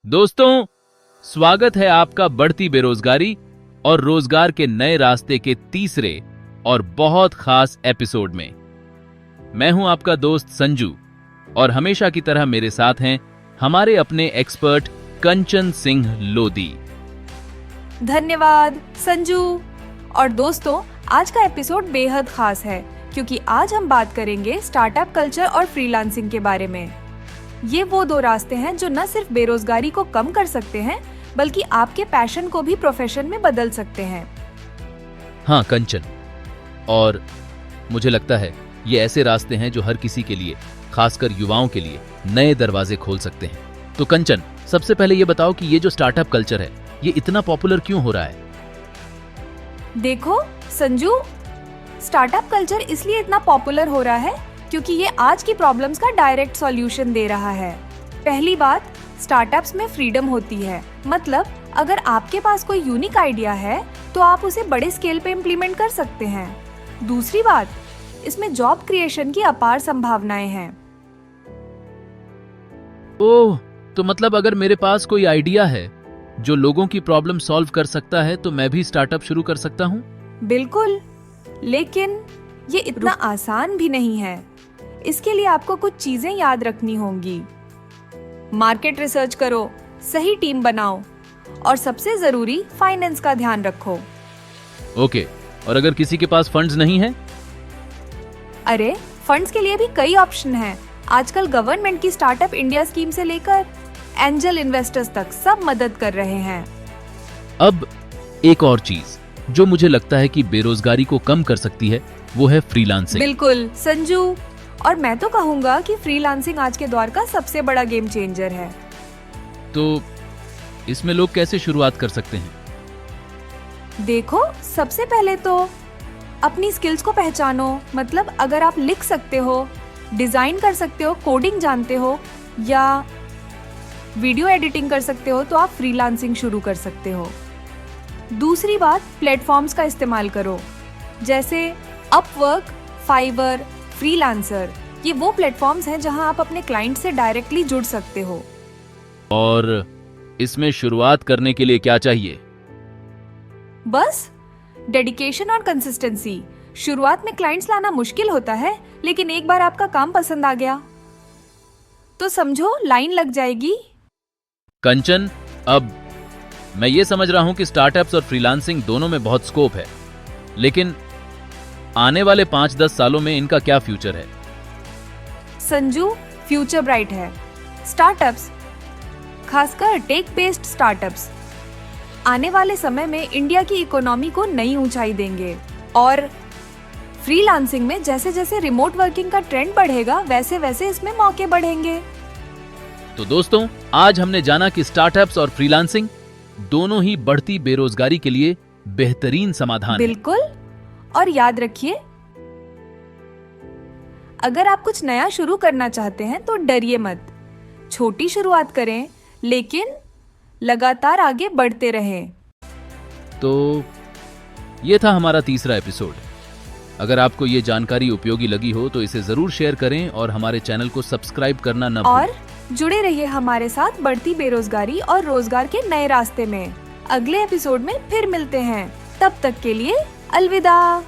दोस्तों, स्वागत है आपका बढ़ती बेरोजगारी और रोजगार के नए रास्ते के तीसरे और बहुत खास एपिसोड में। मैं हूं आपका दोस्त संजू और हमेशा की तरह मेरे साथ हैं हमारे अपने एक्सपर्ट कंचन सिंह लोधी। धन्यवाद संजू। और दोस्तों, आज का एपिसोड बेहद खास है क्योंकि आज हम बात करेंगे स्टार्टअप कल्चर और फ्रीलांसिंग के बारे में। ये वो दो रास्ते हैं जो न सिर्फ बेरोजगारी को कम कर सकते हैं बल्कि आपके पैशन को भी प्रोफेशन में बदल सकते हैं। हाँ कंचन, और मुझे लगता है ये ऐसे रास्ते हैं जो हर किसी के लिए, खासकर युवाओं के लिए नए दरवाजे खोल सकते हैं। तो कंचन, सबसे पहले ये बताओ कि ये जो स्टार्टअप कल्चर है ये इतना पॉपुलर क्यों हो रहा है? देखो संजू, स्टार्टअप कल्चर इसलिए इतना पॉपुलर हो रहा है क्योंकि ये आज की प्रॉब्लम्स का डायरेक्ट सॉल्यूशन दे रहा है। पहली बात, स्टार्टअप्स में फ्रीडम होती है। मतलब अगर आपके पास कोई यूनिक आइडिया है तो आप उसे बड़े स्केल पे इम्प्लीमेंट कर सकते हैं। दूसरी बात, इसमें जॉब क्रिएशन की अपार संभावनाएं हैं। ओह, तो मतलब अगर मेरे पास कोई आइडिया है जो लोगों की प्रॉब्लम सॉल्व कर सकता है तो मैं भी स्टार्टअप शुरू कर सकता हूँ? बिल्कुल, लेकिन ये इतना आसान भी नहीं है। इसके लिए आपको कुछ चीजें याद रखनी होंगी। मार्केट रिसर्च करो, सही टीम बनाओ और सबसे जरूरी फाइनेंस का ध्यान रखो। ओके, और अगर किसी के पास फंड्स नहीं है? अरे, फंड्स के लिए भी कई ऑप्शन हैं। आजकल गवर्नमेंट की स्टार्टअप इंडिया स्कीम से लेकर एंजल इन्वेस्टर्स तक सब मदद कर रहे हैं। अब एक और चीज जो मुझे लगता है कि बेरोजगारी को कम कर सकती है वो है फ्रीलांसिंग। बिल्कुल संजू, और मैं तो कहूंगा कि फ्रीलांसिंग आज के दौर का सबसे बड़ा गेम चेंजर है। तो इसमें लोग कैसे शुरुआत कर सकते हैं? देखो, सबसे पहले तो अपनी स्किल्स को पहचानो। मतलब अगर आप लिख सकते हो, डिजाइन कर सकते हो, कोडिंग जानते हो या वीडियो एडिटिंग कर सकते हो तो आप फ्रीलांसिंग शुरू कर सकते हो। दूसरी बात, प्लेटफॉर्म्स का इस्तेमाल करो, जैसे अपवर्क, फाइवर, फ्रीलांसर। ये वो प्लेटफॉर्म्स हैं जहां आप अपने क्लाइंट से डायरेक्टली जुड़ सकते हो। और इसमें शुरुआत करने के लिए क्या चाहिए? बस डेडिकेशन और कंसिस्टेंसी। शुरुआत में क्लाइंट्स लाना मुश्किल होता है, लेकिन एक बार आपका काम पसंद आ गया तो समझो लाइन लग जाएगी। कंचन, अब मैं ये समझ रहा हूं कि स्टार्टअप्स और फ्रीलांसिंग दोनों में बहुत स्कोप है, लेकिन आने वाले 5-10 सालों में इनका क्या फ्यूचर है? संजू, फ्यूचर ब्राइट है। स्टार्टअप्स, खासकर टेक बेस्ड स्टार्टअप्स, आने वाले समय में इंडिया की इकोनॉमी को नई ऊंचाई देंगे। और फ्रीलांसिंग में जैसे जैसे रिमोट वर्किंग का ट्रेंड बढ़ेगा वैसे वैसे इसमें मौके बढ़ेंगे। तो दोस्तों, आज हमने जाना कि स्टार्टअप्स और फ्रीलांसिंग दोनों ही बढ़ती बेरोजगारी के लिए बेहतरीन समाधान है। बिल्कुल, और याद रखिए, अगर आप कुछ नया शुरू करना चाहते हैं तो डरिए मत। छोटी शुरुआत करें, लेकिन लगातार आगे बढ़ते रहें। तो ये था हमारा तीसरा एपिसोड। अगर आपको ये जानकारी उपयोगी लगी हो तो इसे जरूर शेयर करें और हमारे चैनल को सब्सक्राइब करना न भूलें। और जुड़े रहिए हमारे साथ बढ़ती बेरोजगारी और रोजगार के नए रास्ते में। अगले एपिसोड में फिर मिलते हैं। तब तक के लिए अलविदा।